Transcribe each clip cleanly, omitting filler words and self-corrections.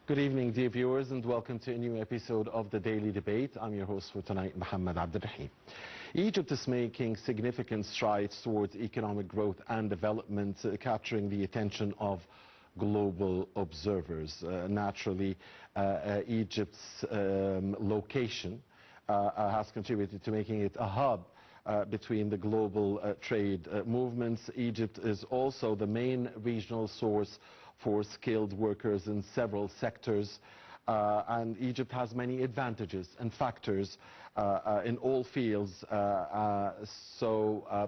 Good evening, dear viewers, and welcome to a new episode of the Daily Debate. I'm your host for tonight, Mohamed. Egypt is making significant strides towards economic growth and development, capturing the attention of global observers. Naturally, Egypt's location has contributed to making it a hub between the global trade movements. Egypt is also the main regional source for skilled workers in several sectors, and Egypt has many advantages and factors in all fields, so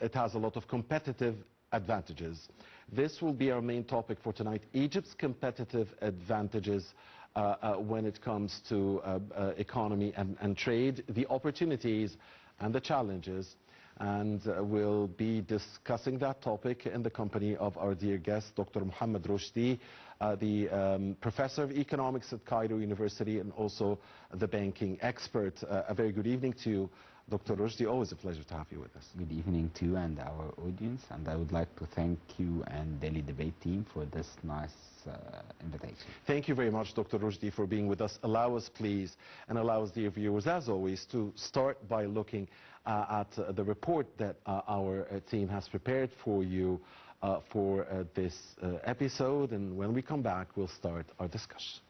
it has a lot of competitive advantages. This will be our main topic for tonight: Egypt's competitive advantages when it comes to economy and trade, the opportunities and the challenges. And we'll be discussing that topic in the company of our dear guest, Dr. Mohamed Roshdy, the Professor of Economics at Cairo University and also the banking expert. A very good evening to you, Dr. Roshdy. Always a pleasure to have you with us. Good evening to you and our audience, and I would like to thank you and Daily Debate team for this nice invitation. Thank you very much, Dr. Roshdy, for being with us. Allow us, please, and allow us, dear viewers, as always, to start by looking at the report that our team has prepared for you for this episode, and when we come back, we'll start our discussion.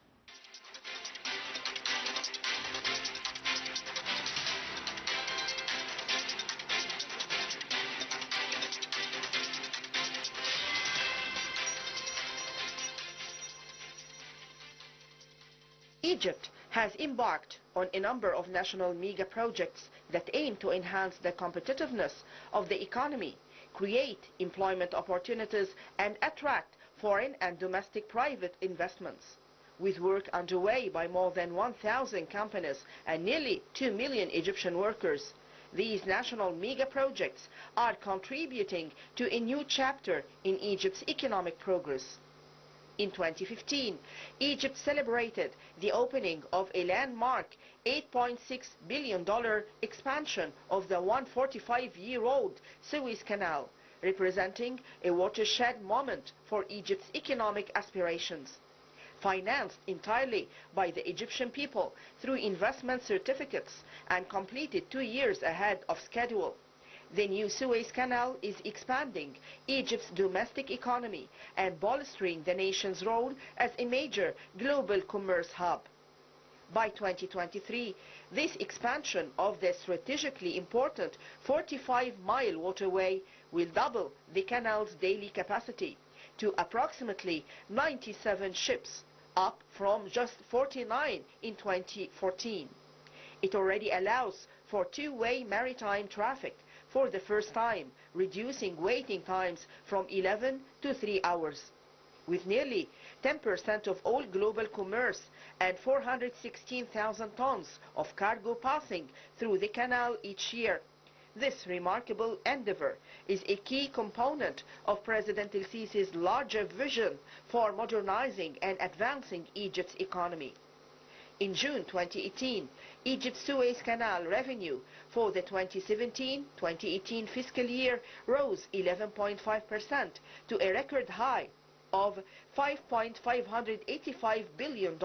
Egypt has embarked on a number of national mega projects that aim to enhance the competitiveness of the economy, create employment opportunities, and attract foreign and domestic private investments. With work underway by more than 1,000 companies and nearly 2 million Egyptian workers, these national mega projects are contributing to a new chapter in Egypt's economic progress. In 2015, Egypt celebrated the opening of a landmark $8.6 billion expansion of the 145-year-old Suez Canal, representing a watershed moment for Egypt's economic aspirations. Financed entirely by the Egyptian people through investment certificates and completed 2 years ahead of schedule, the new Suez Canal is expanding Egypt's domestic economy and bolstering the nation's role as a major global commerce hub. By 2023, this expansion of the strategically important 45-mile waterway will double the canal's daily capacity to approximately 97 ships, up from just 49 in 2014. It already allows for two-way maritime traffic for the first time, reducing waiting times from 11 to 3 hours. With nearly 10% of all global commerce and 416,000 tons of cargo passing through the canal each year, this remarkable endeavor is a key component of President El-Sisi's larger vision for modernizing and advancing Egypt's economy. In June 2018, Egypt's Suez Canal revenue for the 2017-2018 fiscal year rose 11.5% to a record high of $5.585 billion.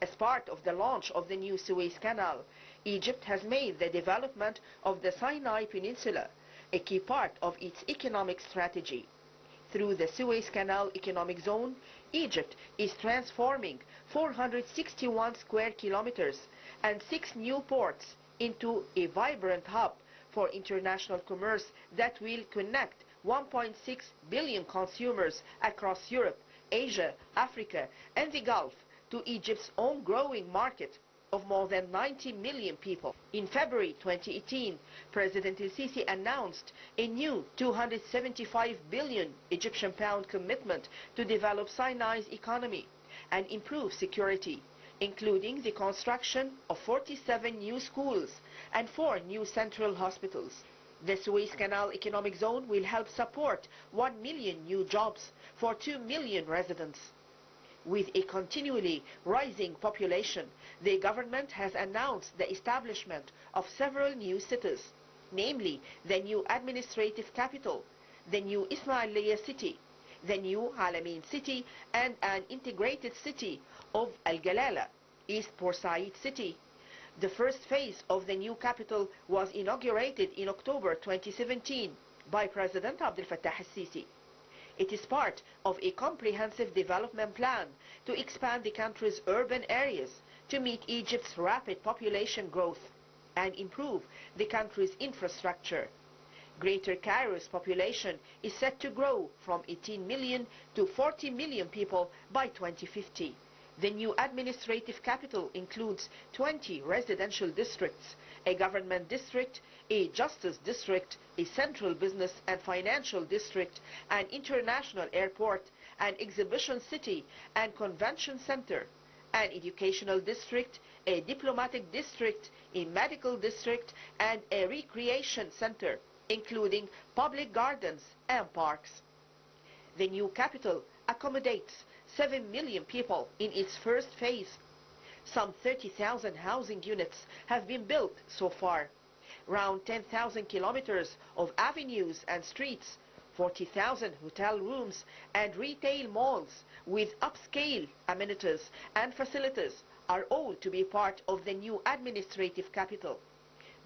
As part of the launch of the new Suez Canal, Egypt has made the development of the Sinai Peninsula a key part of its economic strategy. Through the Suez Canal Economic Zone, Egypt is transforming 461 square kilometers and 6 new ports into a vibrant hub for international commerce that will connect 1.6 billion consumers across Europe, Asia, Africa, and the Gulf to Egypt's own growing market of more than 90 million people. In February 2018, President El-Sisi announced a new 275 billion Egyptian pound commitment to develop Sinai's economy and improve security, including the construction of 47 new schools and 4 new central hospitals. The Suez Canal Economic Zone will help support 1 million new jobs for 2 million residents. With a continually rising population, the government has announced the establishment of several new cities, namely the new administrative capital, the new Ismailia city, the new Alamein city and an integrated city of Al Galala, East Port Said city. The first phase of the new capital was inaugurated in October 2017 by President Abdel Fattah al-Sisi. It is part of a comprehensive development plan to expand the country's urban areas to meet Egypt's rapid population growth and improve the country's infrastructure. Greater Cairo's population is set to grow from 18 million to 40 million people by 2050. The new administrative capital includes 20 residential districts, a government district, a justice district, a central business and financial district, an international airport, an exhibition city and convention center, an educational district, a diplomatic district, a medical district, and a recreation center, including public gardens and parks. The new capital accommodates 7 million people in its first phase. Some 30,000 housing units have been built so far. Around 10,000 kilometers of avenues and streets, 40,000 hotel rooms and retail malls with upscale amenities and facilities are all to be part of the new administrative capital.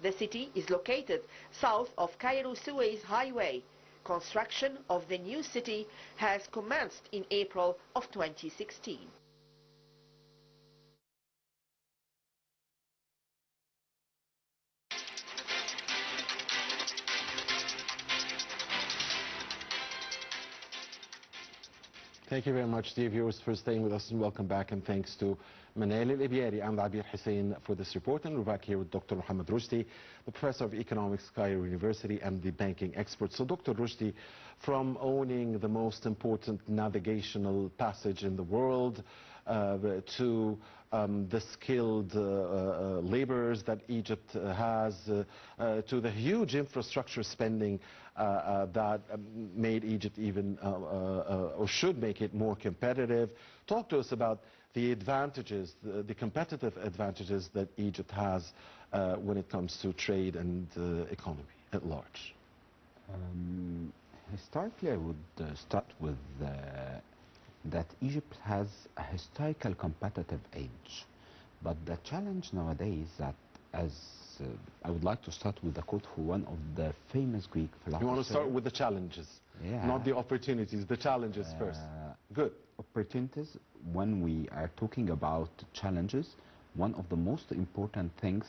The city is located south of Cairo-Suez Highway. Construction of the new city has commenced in April of 2016. Thank you very much, dear viewers, for staying with us, and welcome back, and thanks to Manal El-Ibyari and Abir Hussein for this report. And we're back here with Dr. Mohamed Roshdy, the Professor of Economics, Cairo University, and the banking expert. So, Dr. Roshdy, from owning the most important navigational passage in the world to the skilled laborers that Egypt has, to the huge infrastructure spending that made Egypt even, or should make it more competitive. Talk to us about the advantages, the competitive advantages that Egypt has when it comes to trade and economy at large. Historically, I would start with that Egypt has a historical competitive edge. But the challenge nowadays that, as I would like to start with a quote from one of the famous Greek philosophers. You want to start with the challenges, not the opportunities, the challenges first. Good. Opportunities, when we are talking about challenges, one of the most important things,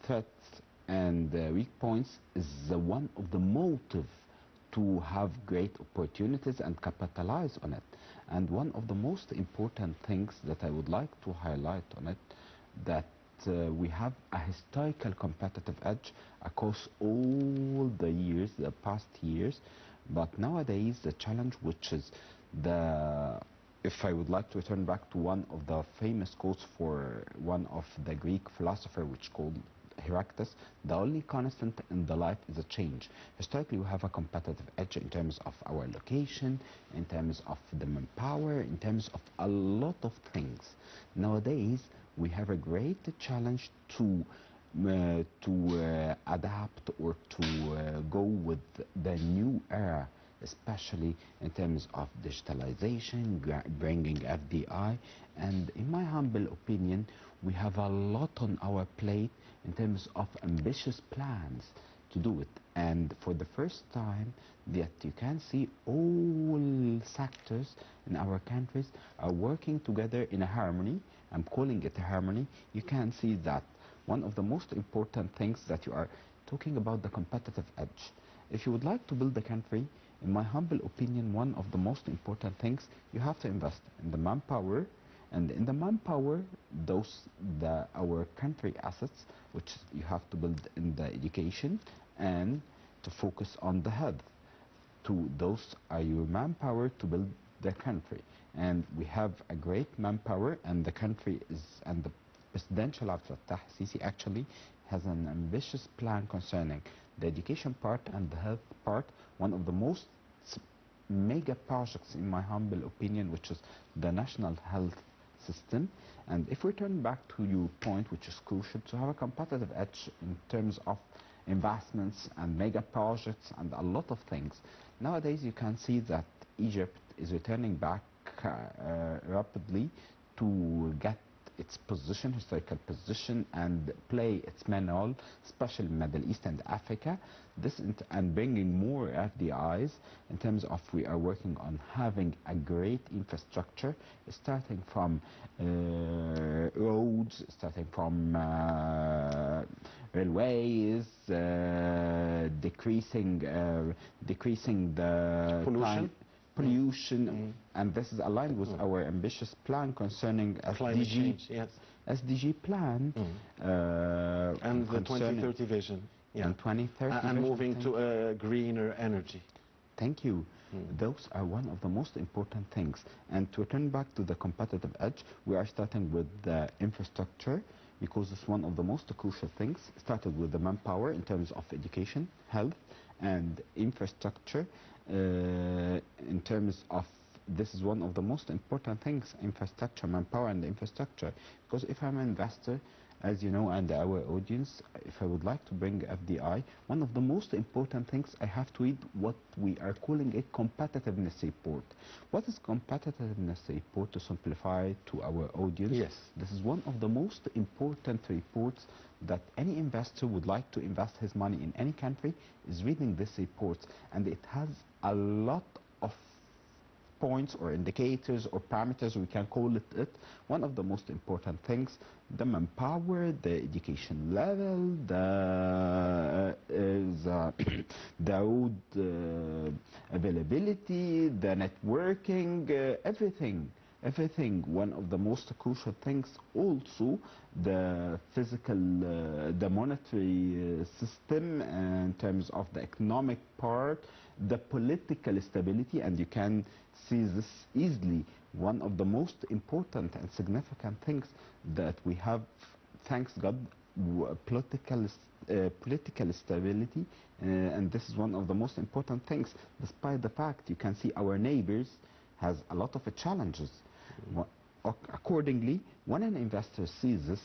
threats and weak points, is one of the motive to have great opportunities and capitalize on it. And one of the most important things that I would like to highlight on it, that we have a historical competitive edge across all the years, the past years. But nowadays the challenge, which is if I would like to return back to one of the famous quotes for one of the Greek philosopher, which called Heraclitus, the only constant in the life is a change. Historically, we have a competitive edge in terms of our location, in terms of the manpower, in terms of a lot of things. Nowadays, we have a great challenge to adapt or to go with the new era, especially in terms of digitalization, bringing FDI, and in my humble opinion, we have a lot on our plate in terms of ambitious plans to do it. And for the first time that you can see all sectors in our countries are working together in a harmony. I'm calling it a harmony. You can see that one of the most important things that you are talking about, the competitive edge. If you would like to build a country, in my humble opinion, one of the most important things, you have to invest in the manpower, and in the manpower, our country assets, which you have to build in the education, and to focus on the health. Those are your manpower to build the country. And we have a great manpower, and the country and the presidential Abdel Fattah al-Sisi actually has an ambitious plan concerning the education part and the health part, one of the most mega projects in my humble opinion, which is the national health system. And if we turn back to your point, which is crucial to have a competitive edge in terms of investments and mega projects and a lot of things, nowadays you can see that Egypt is returning back rapidly to get its position, historical position, and play its main role, especially in Middle East and Africa. And bringing more FDIs in terms of we are working on having a great infrastructure, starting from roads, starting from railways, decreasing the pollution, and this is aligned with our ambitious plan concerning climate change, yes. SDG plan and the 2030 vision. Yeah. And 2030 and vision, moving to greener energy. Thank you. Those are one of the most important things. And to return back to the competitive edge, we are starting with the infrastructure, because it's one of the most crucial things. Started with the manpower in terms of education, health, and infrastructure. In terms of, this is one of the most important things, infrastructure, manpower and infrastructure. Because if I'm an investor, as you know, and our audience, if I would like to bring FDI, one of the most important things, I have to read what we are calling a competitiveness report. What is competitiveness report, to simplify to our audience? Yes. This is one of the most important reports that any investor would like to invest his money in any country is reading this report, and it has a lot of points or indicators or parameters, we can call it. One of the most important things, the manpower, the education level, the road availability, the networking, everything. One of the most crucial things also, the physical, the monetary system in terms of the economic part, the political stability, and you can see this easily. One of the most important and significant things that we have, thanks God, political stability, and this is one of the most important things. Despite the fact, you can see our neighbors has a lot of challenges. Accordingly, when an investor sees this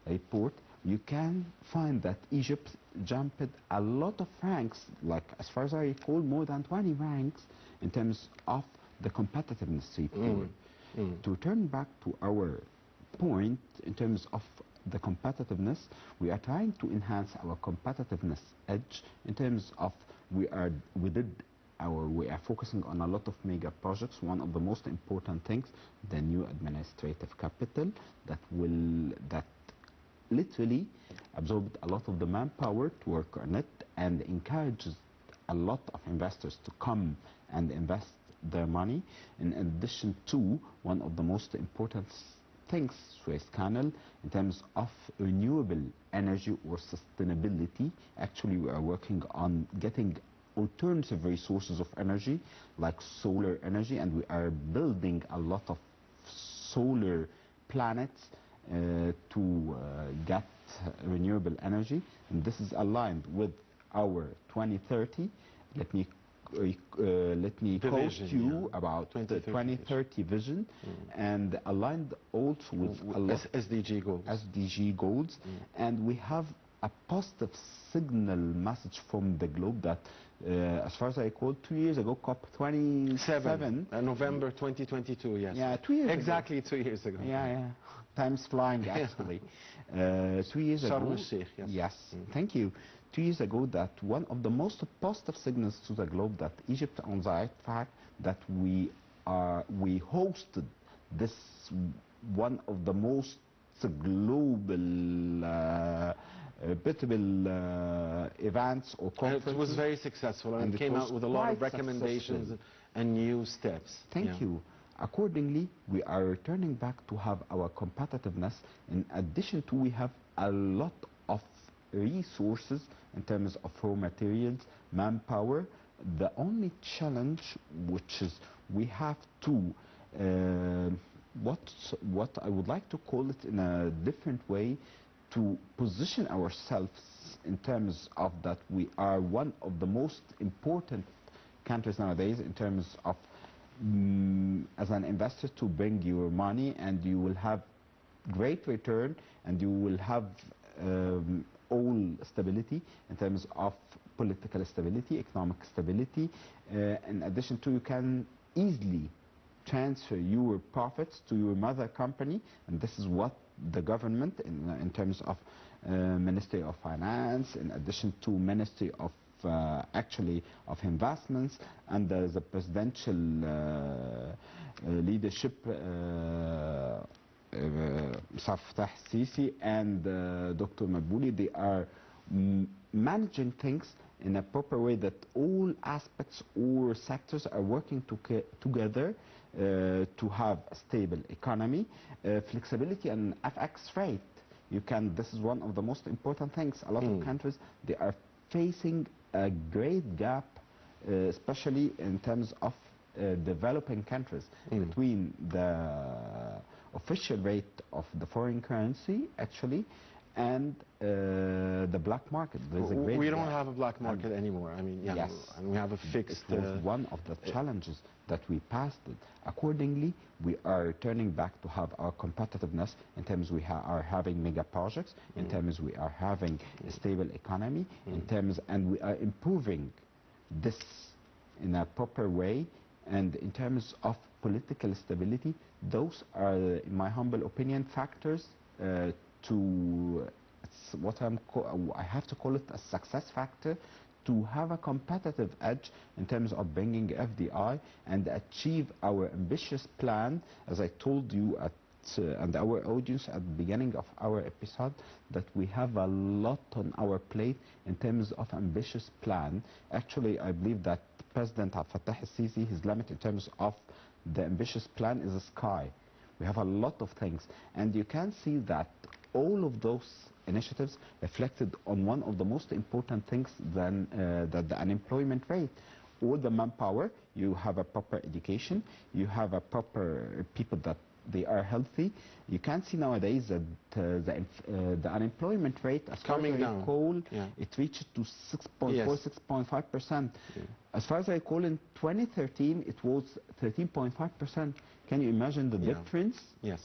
report, you can find that Egypt jumped a lot of ranks, like as far as I recall, more than 20 ranks in terms of the competitiveness report. To turn back to our point in terms of the competitiveness, we are trying to enhance our competitiveness edge in terms of we are focusing on a lot of mega projects. One of the most important things, the new administrative capital that literally absorbed a lot of the manpower to work on it and encourages a lot of investors to come and invest their money. In addition to one of the most important things, Suez Canal, in terms of renewable energy or sustainability. Actually, we are working on getting alternative resources of energy like solar energy, and we are building a lot of solar planets to get renewable energy, and this is aligned with our 2030. Let me quote you about the 2030 vision, and aligned also with a lot SDG goals. And we have a positive signal message from the globe that as far as I recall, 2 years ago, COP27, November 2022, yes. Yeah, 2 years exactly ago. 2 years ago. Yeah. Time's flying, actually. 2 years ago. Yes. Thank you. 2 years ago, that one of the most positive signals to the globe that Egypt, on the right fact that we hosted this one of the most global events or conferences. It was very successful, and it came out with a lot of recommendations and new steps. Thank you. Accordingly, we are returning back to have our competitiveness. In addition to, we have a lot of resources in terms of raw materials, manpower. The only challenge, which is we have to what I would like to call it in a different way, to position ourselves in terms of that we are one of the most important countries nowadays in terms of as an investor to bring your money, and you will have great return, and you will have all stability in terms of political stability, economic stability. In addition to, you can easily transfer your profits to your mother company, and this is what the government, in terms of Ministry of Finance, in addition to Ministry of actually of Investments, and the presidential leadership, Fattah Sisi and Dr. Mabouli, they are managing things in a proper way, that all aspects or sectors are working together to have a stable economy, flexibility and FX rate. This is one of the most important things. A lot of countries, they are facing a great gap, especially in terms of developing countries, between the official rate of the foreign currency, actually, and the black market. There's a great we don't gap. have a black market anymore. I mean, yeah, yes, and we have a fixed. It was one of the challenges that we passed it. Accordingly, we are turning back to have our competitiveness in terms we are having mega projects, in terms we are having a stable economy, in terms, and we are improving this in a proper way, and in terms of political stability. Those are, in my humble opinion, factors to I have to call it a success factor to have a competitive edge in terms of bringing FDI and achieve our ambitious plan, as I told you and our audience at the beginning of our episode, that we have a lot on our plate in terms of ambitious plan. Actually, I believe that President Fattah Sisi, his limit in terms of the ambitious plan is the sky. We have a lot of things, and you can see that all of those initiatives reflected on one of the most important things than the unemployment rate. All the manpower, you have a proper education, you have a proper people that they are healthy. You can see nowadays that the unemployment rate, as far as I recall, it reached to 6.4, 6.5%. As far as I recall, in 2013, it was 13.5%. Can you imagine the difference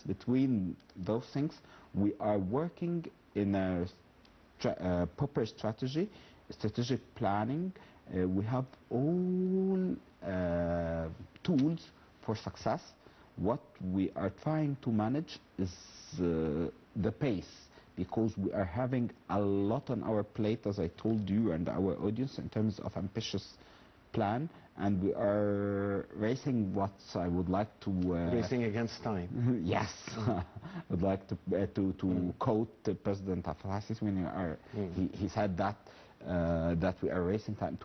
between those things? We are working in a proper strategic planning. We have all tools for success. What we are trying to manage is the pace, because we are having a lot on our plate, as I told you and our audience, in terms of ambitious plan, and we are racing what I would like to... racing against time. Yes. I would like to quote President Fattah when he said that that we are racing time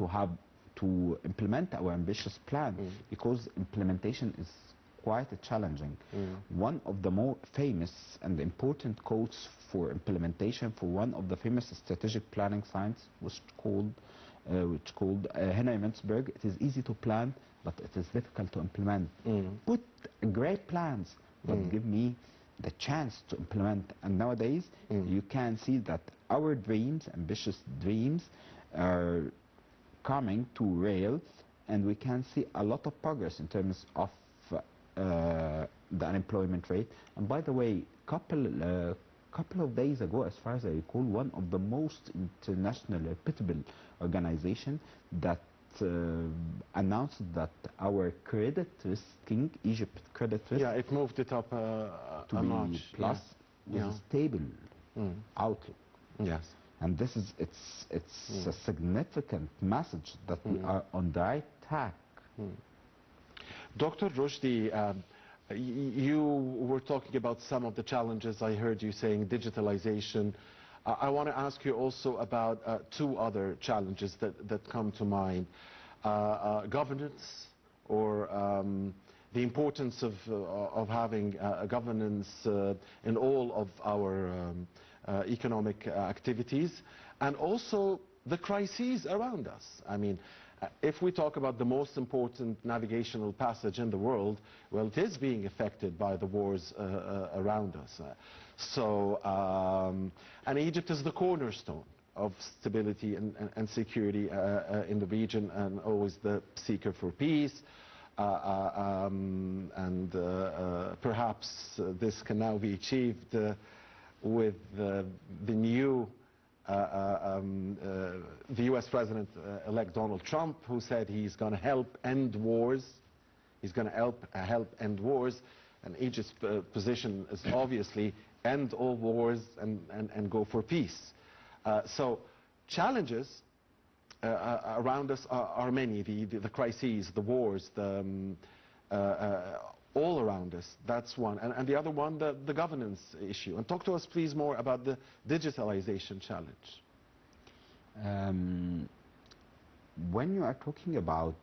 to implement our ambitious plan, because implementation is quite challenging. One of the more famous and important quotes for implementation for one of the famous strategic planning science was called Henry Mintzberg. It is easy to plan, but it is difficult to implement. Put great plans, but give me the chance to implement. And nowadays, you can see that our dreams, ambitious dreams, are coming to rail, and we can see a lot of progress in terms of the unemployment rate. And by the way, couple of days ago, as far as I recall, one of the most international reputable organization that announced that our credit risking, Egypt credit risk, it moved it up to a be notch. plus, with a stable outlook. Yes. And this is it's a significant message that we are on the right track. Dr. Roshdy, you were talking about some of the challenges. I heard you saying digitalization. I want to ask you also about two other challenges that come to mind. Governance, or the importance of having a governance in all of our economic activities, and also the crises around us. I mean, if we talk about the most important navigational passage in the world, well, it is being affected by the wars around us. And Egypt is the cornerstone of stability and security in the region, and always the seeker for peace. Perhaps this can now be achieved with the new the U.S. President-elect Donald Trump, who said he's going to help end wars He's going to help end wars, and Egypt's position is obviously end all wars and go for peace. So challenges around us are many, the crises, the wars, all around us. That's one. And the other one, the governance issue. And talk to us, please, more about the digitalization challenge. When you are talking about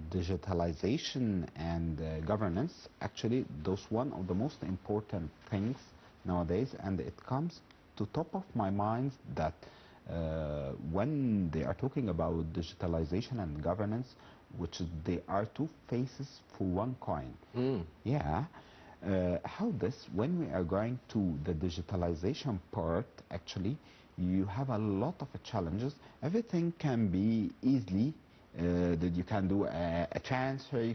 digitalization and governance, actually, those one of the most important things nowadays, and it comes to top of my mind that when they are talking about digitalization and governance, which they are two faces for one coin. Yeah. How this, when we are going to the digitalization part, actually, you have a lot of challenges. Everything can be easily that you can do a transfer, you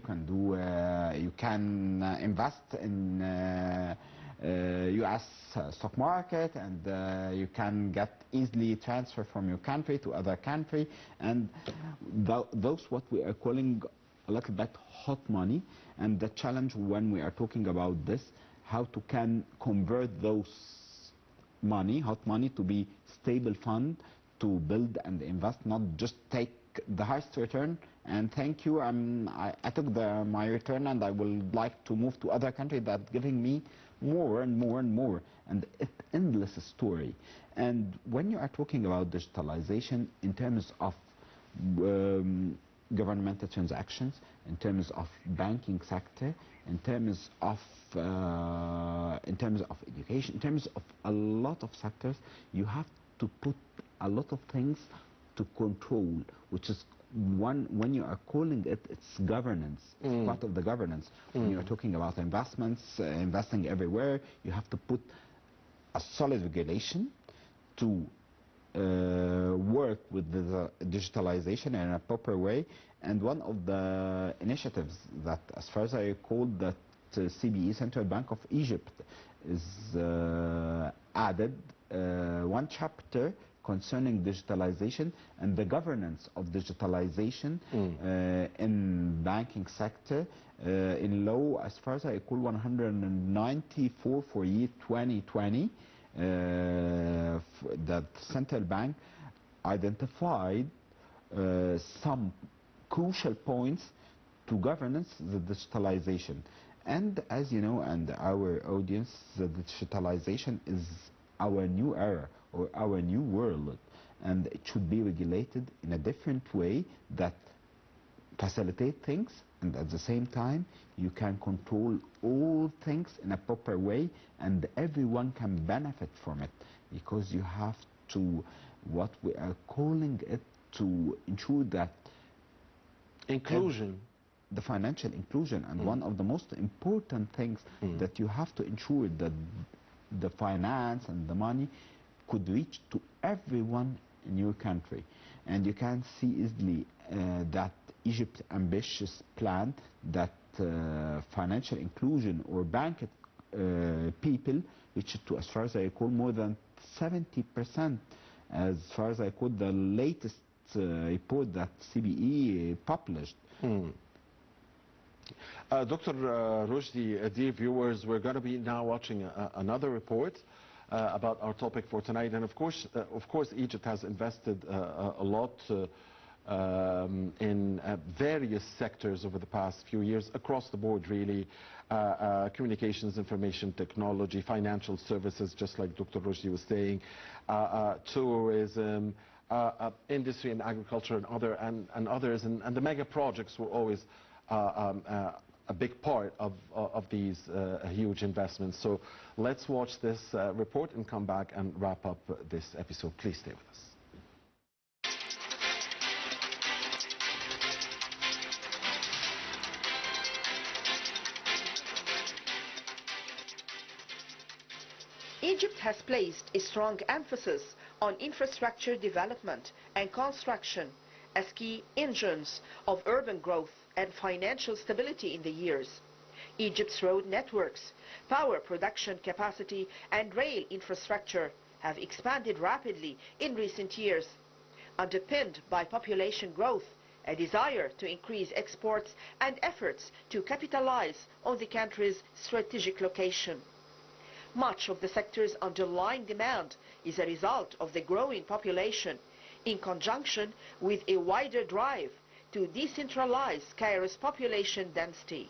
can invest in US stock market, and you can get easily transfer from your country to other country, and those what we are calling a little bit hot money. And the challenge when we are talking about this, how to can convert those hot money to be stable fund to build and invest, not just take the highest return and thank you, I took my return and I would like to move to other country that giving me more and more and more, and it's endless story. And when you are talking about digitalization in terms of governmental transactions, in terms of banking sector, in terms of education, in terms of a lot of sectors, you have to put a lot of things to control, which is when you are calling it, it's governance. It's part of the governance. When you are talking about investments, investing everywhere, you have to put a solid regulation to work with the digitalization in a proper way. And one of the initiatives that, as far as I recall, that CBE, Central Bank of Egypt, is added one chapter concerning digitalization and the governance of digitalization in banking sector in law, as far as I recall, 194 for year 2020, that central bank identified some crucial points to governance the digitalization. And as you know, and our audience, the digitalization is our new era or our new world, and it should be regulated in a different way that facilitate things, and at the same time you can control all things in a proper way, and everyone can benefit from it, because you have to, what we are calling it, to ensure that inclusion, the financial inclusion, and one of the most important things that you have to ensure that the finance and the money could reach to everyone in your country. And you can see easily that Egypt's ambitious plan that financial inclusion or bank people reached to, as far as I recall, more than 70%, as far as I recall, the latest report that CBE published. Dr. Roshdy, dear viewers, we're going to be now watching another report about our topic for tonight. And of course, Egypt has invested a lot in various sectors over the past few years, across the board, really. Communications, information technology, financial services, just like Dr. Roshdy was saying, tourism, industry and agriculture, and others. And the mega projects were always a big part of these huge investments. So let's watch this report and come back and wrap up this episode. Please stay with us. Egypt has placed a strong emphasis on infrastructure development and construction as key engines of urban growth and financial stability in the years. Egypt's road networks, power production capacity, and rail infrastructure have expanded rapidly in recent years, underpinned by population growth a desire to increase exports and efforts to capitalize on the country's strategic location. Much of the sector's underlying demand is a result of the growing population in conjunction with a wider drive to decentralize Cairo's population density.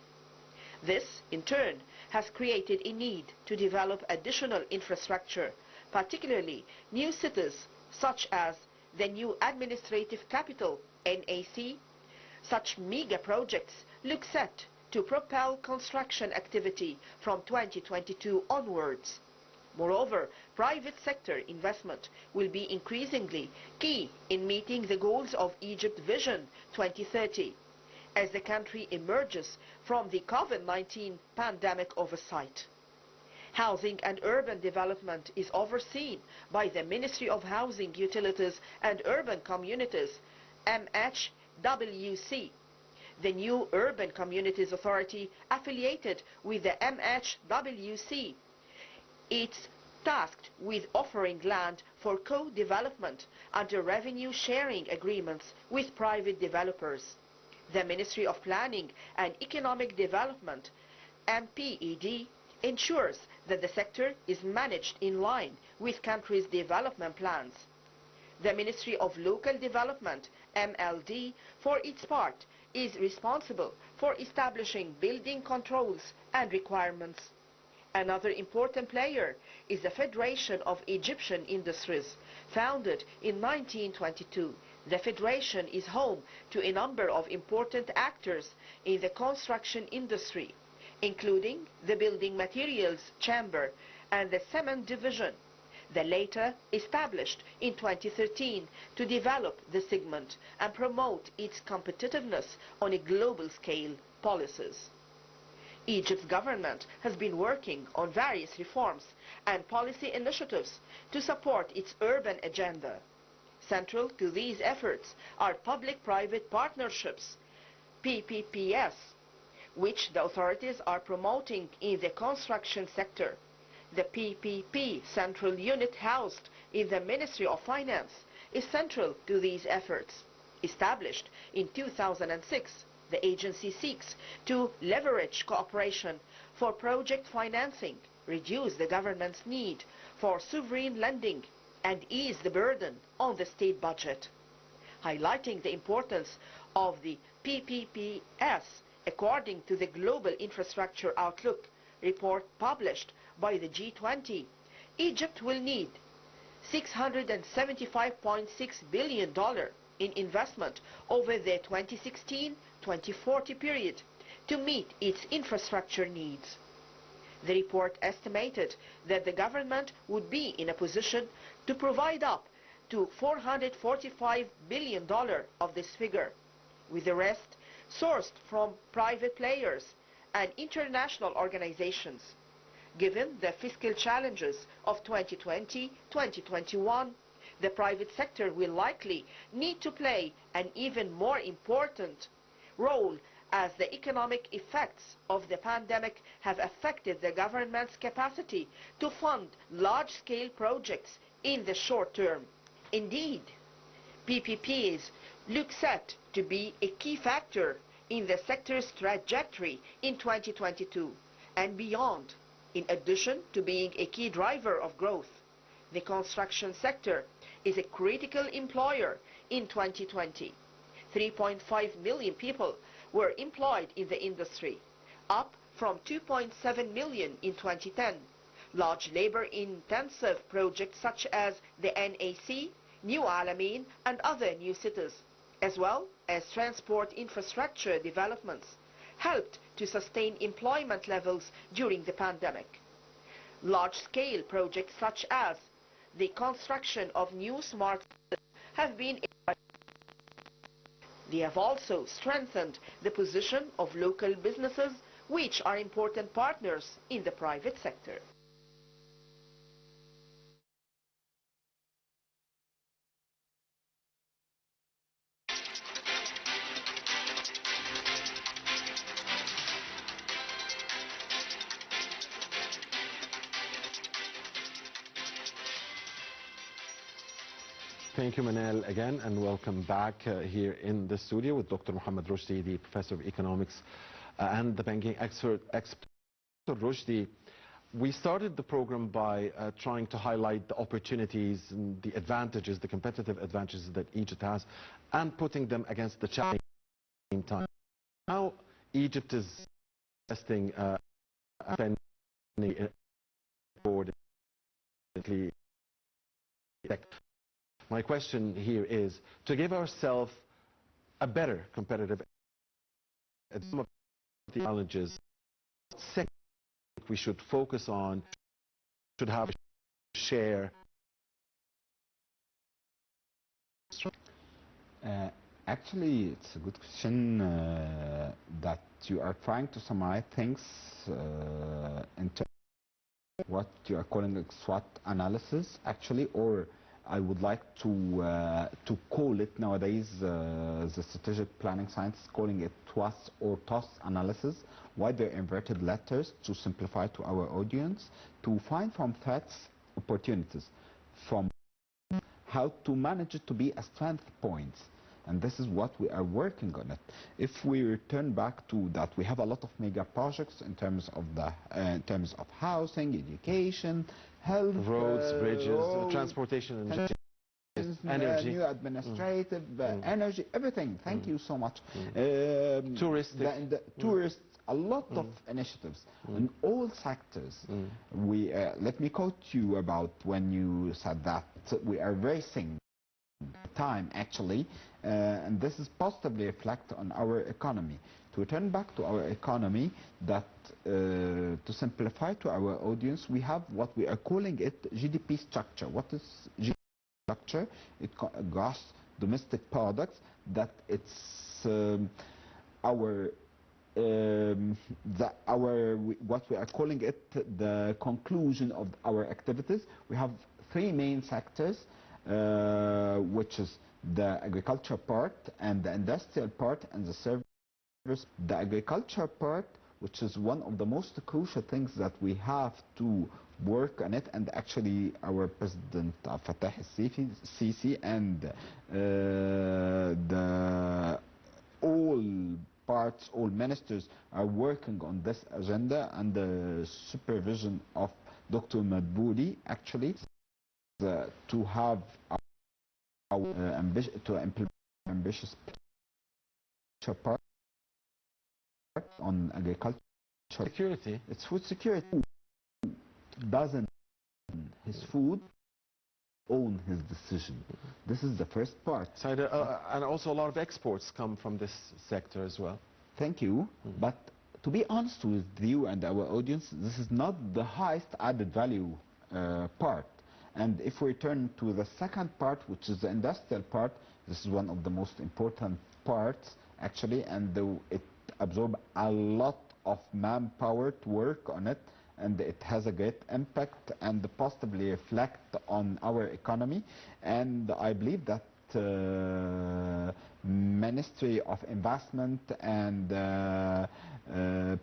This, in turn, has created a need to develop additional infrastructure, particularly new cities such as the new administrative capital, NAC. Such mega projects look set to propel construction activity from 2022 onwards. Moreover, private sector investment will be increasingly key in meeting the goals of Egypt Vision 2030 as the country emerges from the COVID-19 pandemic oversight. Housing and urban development is overseen by the Ministry of Housing, Utilities and Urban Communities, MHWC. The new Urban Communities Authority affiliated with the MHWC. It's tasked with offering land for co-development under revenue sharing agreements with private developers. The Ministry of Planning and Economic Development, MPED, ensures that the sector is managed in line with country's development plans. The Ministry of Local Development, MLD, for its part, is responsible for establishing building controls and requirements. Another important player is the Federation of Egyptian Industries, founded in 1922. The Federation is home to a number of important actors in the construction industry, including the Building Materials Chamber and the Cement Division, the latter established in 2013 to develop the segment and promote its competitiveness on a global scale policies. Egypt's government has been working on various reforms and policy initiatives to support its urban agenda. Central to these efforts are public-private partnerships, PPPs, which the authorities are promoting in the construction sector. The PPP Central Unit housed in the Ministry of Finance is central to these efforts. Established in 2006, the agency seeks to leverage cooperation for project financing, reduce the government's need for sovereign lending, and ease the burden on the state budget. Highlighting the importance of the PPPs, according to the Global Infrastructure Outlook report published by the G20, Egypt will need $675.6 billion in investment over the 2016-2040 period to meet its infrastructure needs. The report estimated that the government would be in a position to provide up to $445 billion of this figure, with the rest sourced from private players and international organizations. Given the fiscal challenges of 2020-2021, the private sector will likely need to play an even more important role as the economic effects of the pandemic have affected the government's capacity to fund large-scale projects in the short term. Indeed, PPPs look set to be a key factor in the sector's trajectory in 2022 and beyond. In addition to being a key driver of growth, the construction sector is a critical employer in 2020. 3.5 million people were employed in the industry, up from 2.7 million in 2010. Large labor-intensive projects such as the NAC, New Alamein and other new cities, as well as transport infrastructure developments, helped to sustain employment levels during the pandemic. Large-scale projects such as the construction of new smart cities have been. They have also strengthened the position of local businesses, which are important partners in the private sector. Thank you, Manal, again, and welcome back here in the studio with Dr. Mohamed Roshdy, the Professor of Economics and the banking expert. Dr. Roshdy, we started the program by trying to highlight the opportunities and the advantages, the competitive advantages that Egypt has, and putting them against the challenge at the same time. Now, Egypt is investing forward. My question here is to give ourselves a better competitive at some of the challenges. What sector we should focus on, should have a share? Actually, it's a good question that you are trying to summarize things in terms of what you are calling a SWOT analysis, actually, or I would like to call it nowadays, the strategic planning scientists calling it TWAS or TOS analysis. Why they're inverted letters? To simplify to our audience, to find from threats opportunities, from how to manage it to be a strength point. And this is what we are working on it. If we return back to that, we have a lot of mega projects in terms of housing, education, health, roads, bridges, transportation, and energy, new administrative, energy, everything. Thank you so much. Touristic. Tourists, a lot of initiatives in all sectors. We let me quote you about when you said that we are racing time, actually, and this is positively reflect on our economy. To return back to our economy, that to simplify to our audience, we have what we are calling it GDP structure. What is GDP structure? It gross domestic products, that it's what we are calling it the conclusion of our activities. We have three main sectors, which is the agriculture part and the industrial part and the service. The agriculture part, which is one of the most crucial things that we have to work on it, and actually our President Fattah al-Sisi and all ministers are working on this agenda under the supervision of Dr. Madbouli, actually, to have to implement ambitious part on agriculture. Security. It's food security. Who doesn't his food own his decision? This is the first part. So and also a lot of exports come from this sector as well. Thank you. But to be honest with you and our audience, this is not the highest added value part. And if we turn to the second part, which is the industrial part, this is one of the most important parts, actually, and it absorbs a lot of manpower to work on it, and it has a great impact and positively reflect on our economy. And I believe that Ministry of Investment and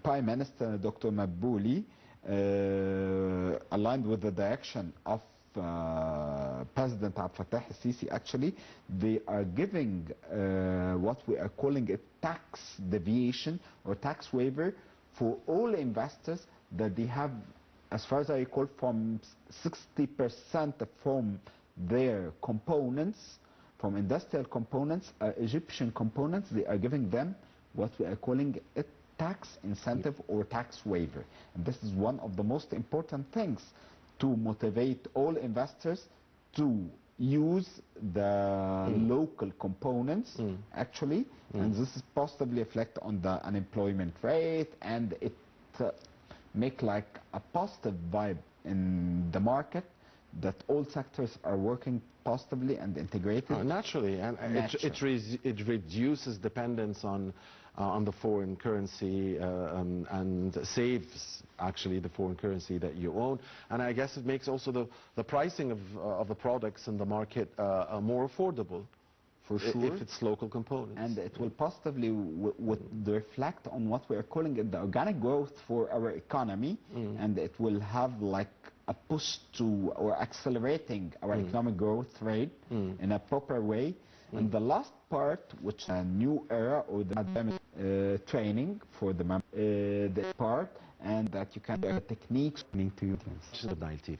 Prime Minister Dr. Madbouli, aligned with the direction of President Fattah al-Sisi, actually, they are giving what we are calling a tax deviation or tax waiver for all investors that they have, as far as I recall, from 60% from their components, from industrial components, Egyptian components, they are giving them what we are calling a tax incentive or tax waiver. And this is one of the most important things to motivate all investors to use the local components, actually, and this is possibly reflect on the unemployment rate, and it make like a positive vibe in the market that all sectors are working positively and integrated. Naturally, and it reduces dependence on the foreign currency and saves actually the foreign currency that you own. And I guess it makes also the pricing of the products in the market more affordable. For sure. If it's local components. And it will positively reflect on what we are calling it the organic growth for our economy, and it will have like a push to or accelerating our economic growth rate in a proper way. And the last part, which is a new era or the academic training for the the part, and that you can learn techniques to you. Nile TV.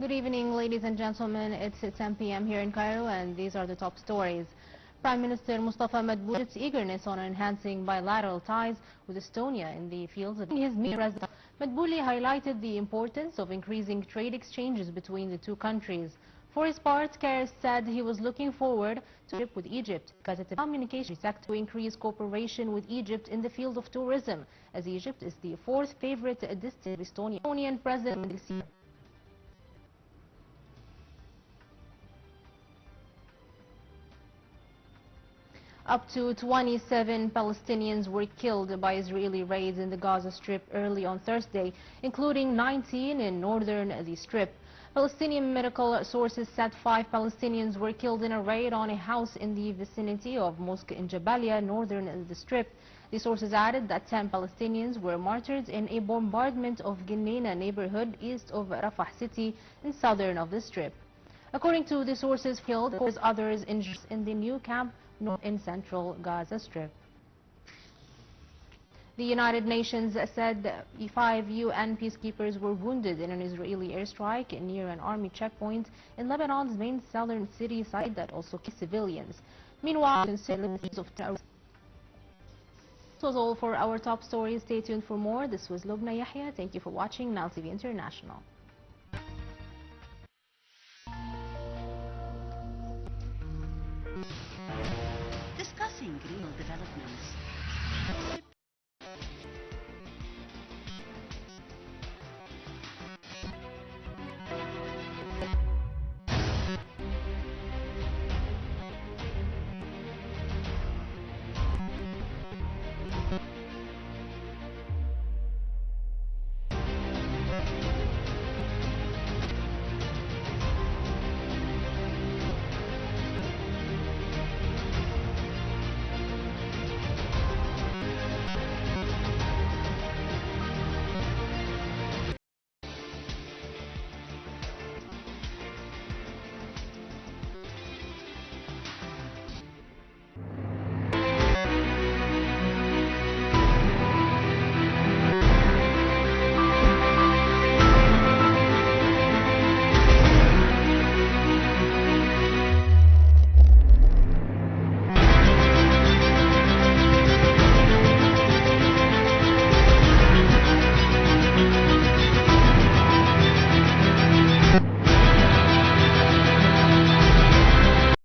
Good evening, ladies and gentlemen. It's 10 p.m. here in Cairo, and these are the top stories. Prime Minister Mustafa Madbouli's eagerness on enhancing bilateral ties with Estonia in the fields of his meeting. Madbouli highlighted the importance of increasing trade exchanges between the two countries. For his part, Karis said he was looking forward to a trip with Egypt because it's a communication sector to increase cooperation with Egypt in the field of tourism, as Egypt is the fourth favorite destination of Estonia. Estonian President Up to 27 Palestinians were killed by Israeli raids in the Gaza Strip early on Thursday, including 19 in northern the Strip. Palestinian medical sources said 5 Palestinians were killed in a raid on a house in the vicinity of Mosque in Jabalia, northern the Strip. The sources added that 10 Palestinians were martyred in a bombardment of Ginina neighborhood east of Rafah city in southern of the Strip. According to the sources, killed, others injured in the new camp in central Gaza Strip. The United Nations said 5 UN peacekeepers were wounded in an Israeli airstrike near an army checkpoint in Lebanon's main southern city site that also killed civilians. Meanwhile, this was all for our top stories. Stay tuned for more. This was Lubna Yahya. Thank you for watching Nile TV International. Discussing regional developments,